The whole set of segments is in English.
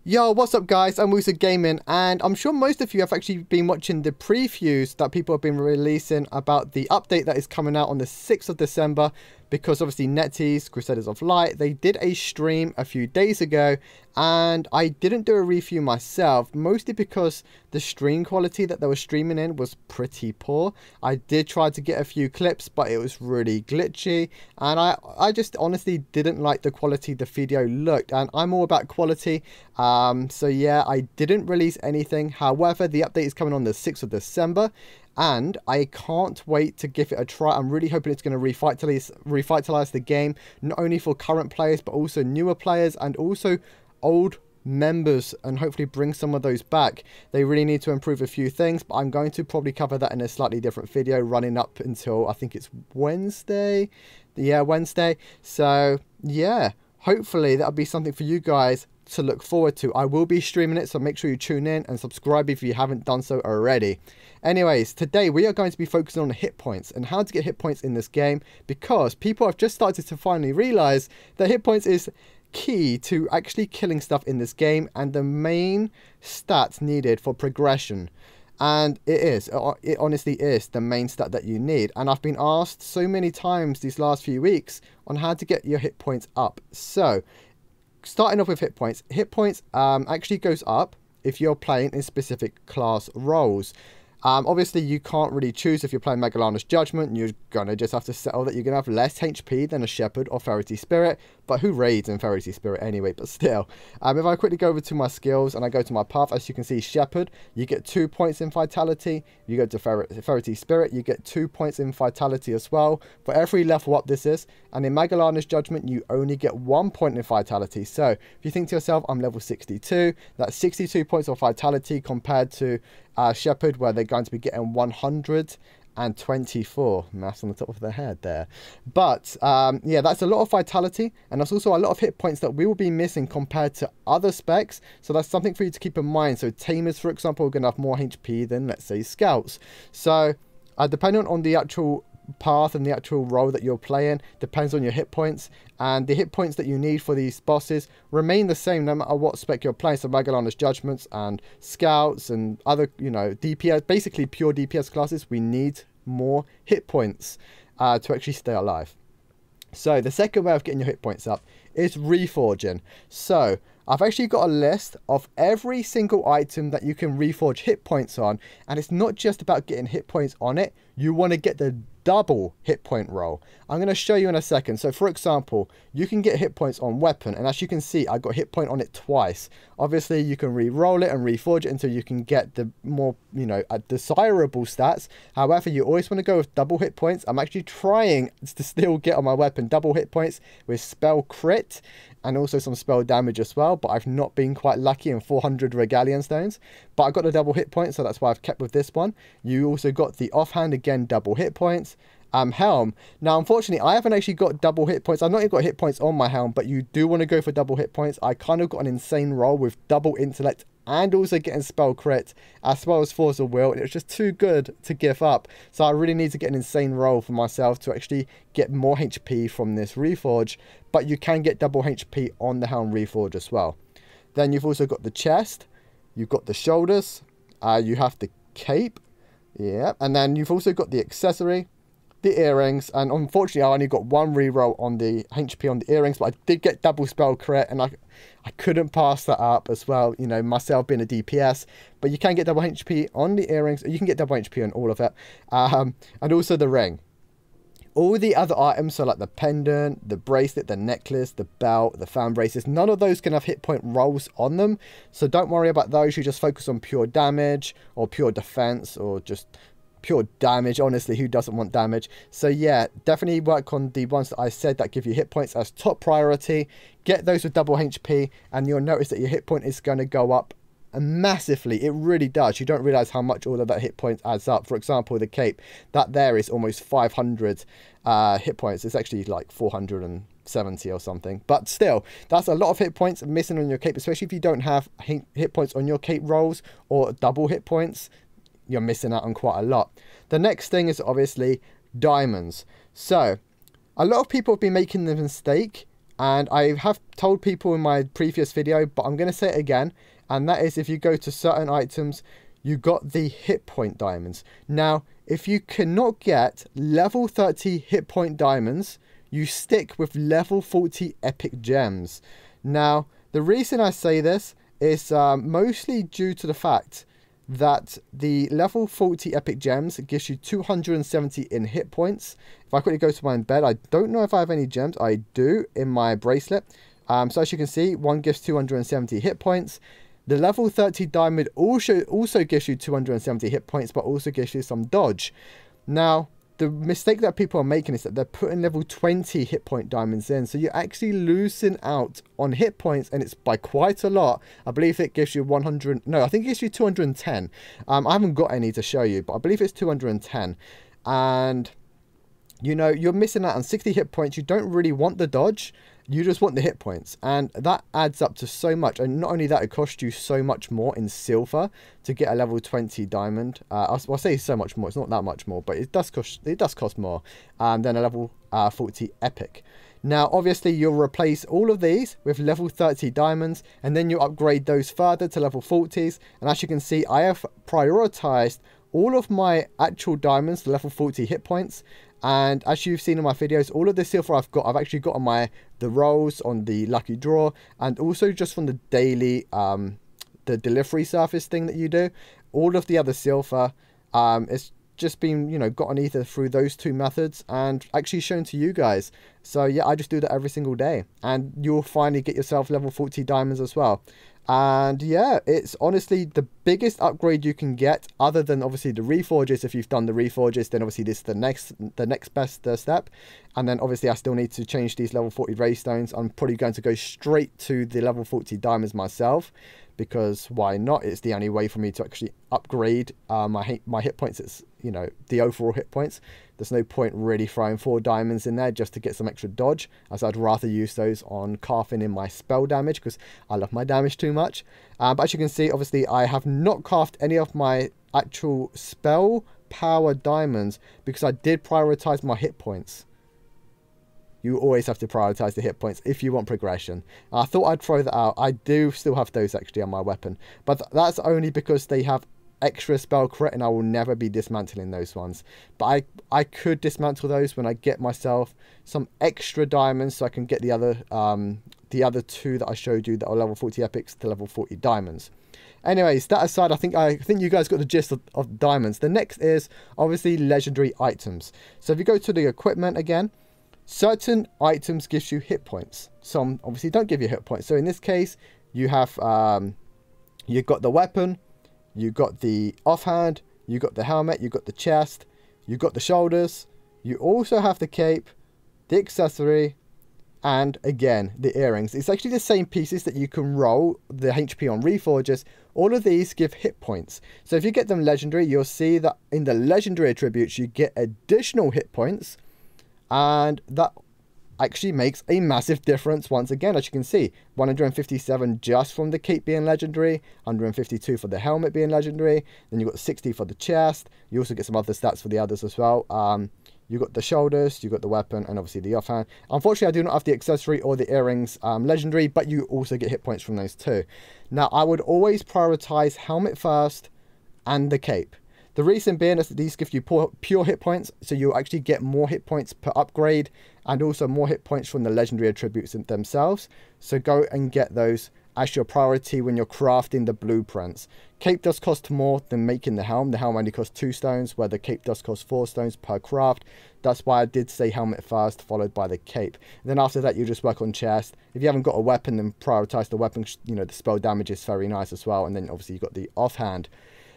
Yo, what's up guys, I'm Woozle Gaming, and I'm sure most of you have actually been watching the previews that people have been releasing about the update that is coming out on the 6th of December, because obviously NetEase, Crusaders of Light, they did a stream a few days ago, and I didn't do a review myself, mostly because the stream quality that they were streaming in was pretty poor. I did try to get a few clips, but it was really glitchy, and I just honestly didn't like the quality the video looked, and I'm all about quality. So yeah, I didn't release anything. However, the update is coming on the 6th of December, and I can't wait to give it a try. I'm really hoping it's going to revitalize the game, not only for current players, but also newer players and also old members, and hopefully bring some of those back. They really need to improve a few things, but I'm going to probably cover that in a slightly different video running up until I think it's Wednesday. Yeah, Wednesday. So yeah, hopefully that'll be something for you guys to look forward to. I will be streaming it, so make sure you tune in and subscribe if you haven't done so already. Anyways, today we are going to be focusing on hit points and how to get hit points in this game, because people have just started to finally realize that hit points is key to actually killing stuff in this game and the main stat needed for progression. And it honestly is the main stat that you need. And I've been asked so many times these last few weeks on how to get your hit points up. So starting off with hit points actually goes up if you're playing in specific class roles. Obviously you can't really choose. If you're playing Magellana's Judgment, you're gonna just have to settle that you're gonna have less HP than a Shepherd or Ferrity Spirit, but who raids in Ferrity Spirit anyway? But still, if I quickly go over to my skills and I go to my path, as you can see, Shepherd, you get 2 points in Vitality. You go to Ferrity Spirit, you get 2 points in Vitality as well for every level up this is. And in Magellana's Judgment, you only get 1 point in Vitality. So if you think to yourself, I'm level 62, that's 62 points of Vitality compared to Shepherd, where they're going to be getting 124. Maths on the top of their head there. But yeah, that's a lot of Vitality, and that's also a lot of hit points that we will be missing compared to other specs. So that's something for you to keep in mind. So Tamers, for example, are going to have more HP than, let's say, Scouts. So depending on the actual path and the actual role that you're playing, depends on your hit points, and the hit points that you need for these bosses remain the same no matter what spec you're playing. So Magellana's Judgments and Scouts and other, you know, DPS, basically pure DPS classes, we need more hit points to actually stay alive. So the second way of getting your hit points up is reforging. So I've actually got a list of every single item that you can reforge hit points on, and it's not just about getting hit points on it. You want to get the double hit point roll. I'm going to show you in a second. So for example, you can get hit points on weapon, and as you can see, I got hit point on it twice. Obviously you can re-roll it and reforge it until you can get the more, you know, desirable stats. However, you always want to go with double hit points. I'm actually trying to still get on my weapon double hit points with spell crit and also some spell damage as well, but I've not been quite lucky in 400 Regalian Stones. But I got the double hit points, so that's why I've kept with this one. You also got the offhand, again, double hit points. Helm. Now, unfortunately, I haven't actually got double hit points. I've not even got hit points on my helm, but you do want to go for double hit points. I kind of got an insane roll with double intellect and also getting spell crit, as well as force of will, and it was just too good to give up. So I really need to get an insane roll for myself to actually get more HP from this reforge, but you can get double HP on the helm reforge as well. Then you've also got the chest, you've got the shoulders, you have the cape, yeah, and then you've also got the accessory, the earrings, and unfortunately I only got one reroll on the HP on the earrings, but I did get double spell crit, and I couldn't pass that up as well, you know, myself being a DPS. But you can get double HP on the earrings, you can get double HP on all of it, and also the ring. All the other items, so like the pendant, the bracelet, the necklace, the belt, the fan braces, none of those can have hit point rolls on them, so don't worry about those. You just focus on pure damage or pure defense or just pure damage. Honestly, who doesn't want damage? So yeah, definitely work on the ones that I said that give you hit points as top priority. Get those with double HP, and you'll notice that your hit point is going to go up massively. It really does. You don't realize how much all of that hit points adds up. For example, the cape, that there is almost 500 hit points. It's actually like 470 or something, but still, that's a lot of hit points missing on your cape, especially if you don't have hit points on your cape rolls or double hit points. You're missing out on quite a lot. The next thing is obviously diamonds. So a lot of people have been making the mistake And I have told people in my previous video, but I'm going to say it again. And that is, if you go to certain items, you got the hit point diamonds. Now, if you cannot get level 30 hit point diamonds, you stick with level 40 epic gems. Now, the reason I say this is mostly due to the fact that the level 40 epic gems gives you 270 in hit points. If I quickly go to my embed, I don't know if I have any gems. I do in my bracelet. So as you can see, one gives 270 hit points. The level 30 diamond also gives you 270 hit points, but also gives you some dodge. Now, the mistake that people are making is that they're putting level 20 hit point diamonds in. So you're actually losing out on hit points, and it's by quite a lot. I believe it gives you 100. No, I think it gives you 210. I haven't got any to show you, but I believe it's 210. And, you know, you're missing out on 60 hit points. You don't really want the dodge. You just want the hit points, and that adds up to so much. And not only that, it costs you so much more in silver to get a level 20 diamond. I'll say so much more. It's not that much more, but it does cost more than a level 40 epic. Now, obviously, you'll replace all of these with level 30 diamonds, and then you upgrade those further to level 40s. And as you can see, I have prioritized all of my actual diamonds to level 40 hit points. And as you've seen in my videos, all of the silver I've actually got on the rolls on the lucky draw, and also just from the daily the delivery service thing that you do. All of the other silver it's just been, you know, gotten either through those two methods and actually shown to you guys. So yeah, I just do that every single day, and you'll finally get yourself level 40 diamonds as well. And yeah, it's honestly the biggest upgrade you can get, other than obviously the reforges. If you've done the reforges, then obviously this is the next best step. And then obviously I still need to change these level 40 raystones. I'm probably going to go straight to the level 40 diamonds myself, because why not? It's the only way for me to actually upgrade my hit points. It's, you know, the overall hit points. There's no point really throwing 4 diamonds in there just to get some extra dodge, as I'd rather use those on carving in my spell damage, because I love my damage too much. But as you can see, obviously I have not carved any of my actual spell power diamonds because I did prioritize my hit points. You always have to prioritize the hit points if you want progression. I thought I'd throw that out. I do still have those actually on my weapon, but that's only because they have extra spell crit, and I will never be dismantling those ones. But I could dismantle those when I get myself some extra diamonds, so I can get the other two that I showed you that are level 40 epics to level 40 diamonds. Anyways, that aside, I think you guys got the gist of diamonds. The next is obviously legendary items. So if you go to the equipment again, certain items gives you hit points. Some obviously don't give you hit points. So in this case, you have you've got the weapon, you got the offhand, you got the helmet, you got the chest, you got the shoulders, you also have the cape, the accessory, and again the earrings. It's actually the same pieces that you can roll the HP on reforges. All of these give hit points. So if you get them legendary, you'll see that in the legendary attributes you get additional hit points, and that actually makes a massive difference. Once again, as you can see, 157 just from the cape being legendary, 152 for the helmet being legendary, then you got 60 for the chest. You also get some other stats for the others as well. You got the shoulders, you got the weapon, and obviously the offhand. Unfortunately, I do not have the accessory or the earrings legendary, but you also get hit points from those too. Now, I would always prioritize helmet first and the cape. The reason being is that these give you pure hit points, so you'll actually get more hit points per upgrade, and also more hit points from the legendary attributes themselves. So go and get those as your priority when you're crafting the blueprints. Cape does cost more than making the helm. The helm only costs 2 stones, where the cape does cost 4 stones per craft. That's why I did say helmet first, followed by the cape. And then after that, you just work on chest. If you haven't got a weapon, then prioritize the weapon. You know, the spell damage is very nice as well. And then obviously you've got the offhand.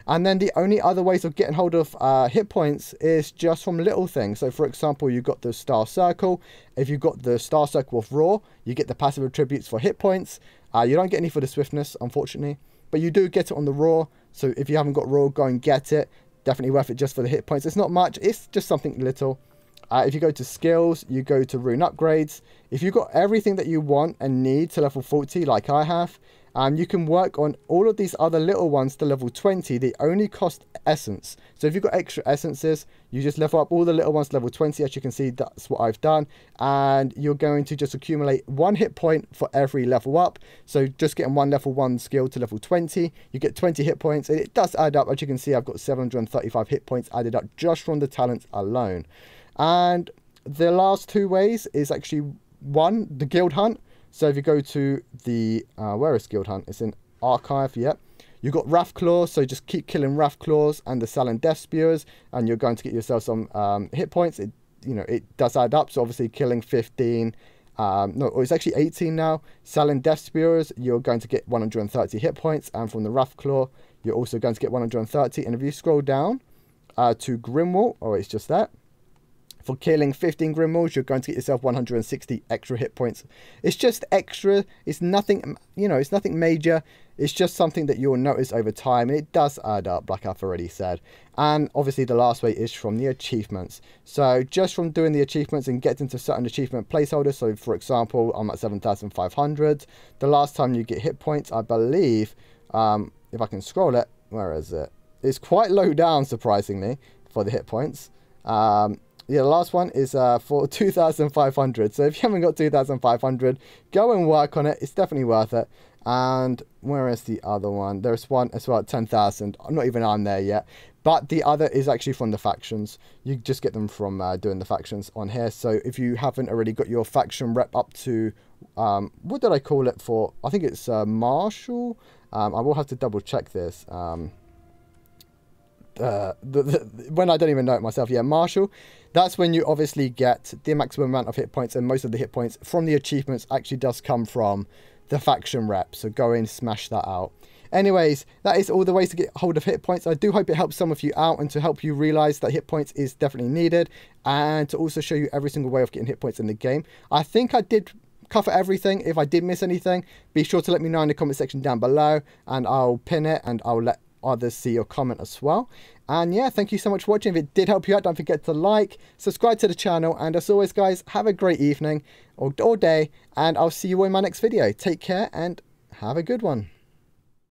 And then the only other ways of getting hold of hit points is just from little things. So for example, you've got the star circle. If you've got the star circle of raw, you get the passive attributes for hit points. You don't get any for the swiftness, unfortunately, but you do get it on the raw. So if you haven't got raw, go and get it. Definitely worth it just for the hit points. It's not much, it's just something little. If you go to skills, you go to rune upgrades. If you've got everything that you want and need to level 40 like I have, You can work on all of these other little ones to level 20. They only cost essence. So if you've got extra essences, you just level up all the little ones to level 20. As you can see, that's what I've done. And you're going to just accumulate 1 hit point for every level up. So just getting 1 level 1 skill to level 20, you get 20 hit points. And it does add up. As you can see, I've got 735 hit points added up just from the talents alone. And the last 2 ways is actually, one, the guild hunt. So if you go to the, where is guild hunt? It's in archive, yep. You've got Wrath Claws, so just keep killing Wrath Claws and the Salon Death Spewers, and you're going to get yourself some hit points. It, you know, it does add up, so obviously killing 15, no, it's actually 18 now. Salon Death Spewers, you're going to get 130 hit points, and from the Wrath Claw, you're also going to get 130, and if you scroll down to Grimwall, oh, it's just that. For killing 15 Grimwalls, you're going to get yourself 160 extra hit points. It's just extra. It's nothing, you know, it's nothing major. It's just something that you'll notice over time. And it does add up, like I've already said. And obviously the last way is from the achievements. So just from doing the achievements and getting to certain achievement placeholders. So for example, I'm at 7,500. The last time you get hit points, I believe, if I can scroll it, where is it? It's quite low down, surprisingly, for the hit points. Yeah, the last one is for 2,500. So if you haven't got 2,500, go and work on it. It's definitely worth it. And where is the other one? There's one as well at 10,000. I'm not even on there yet. But the other is actually from the factions. You just get them from doing the factions on here. So if you haven't already got your faction rep up to, what did I call it for? I think it's Marshal. I will have to double check this. When I don't even know it myself, yeah, Marshal. That's when you obviously get the maximum amount of hit points, and most of the hit points from the achievements actually does come from the faction rep. So go in, smash that out. Anyways, that is all the ways to get hold of hit points. I do hope it helps some of you out and to help you realize that hit points is definitely needed, and to also show you every single way of getting hit points in the game. I think I did cover everything. If I did miss anything, be sure to let me know in the comment section down below, and I'll pin it and I'll let others see your comment as well. And yeah, thank you so much for watching. If it did help you out, don't forget to like, subscribe to the channel, and as always guys, have a great evening or day, and I'll see you in my next video. Take care and have a good one.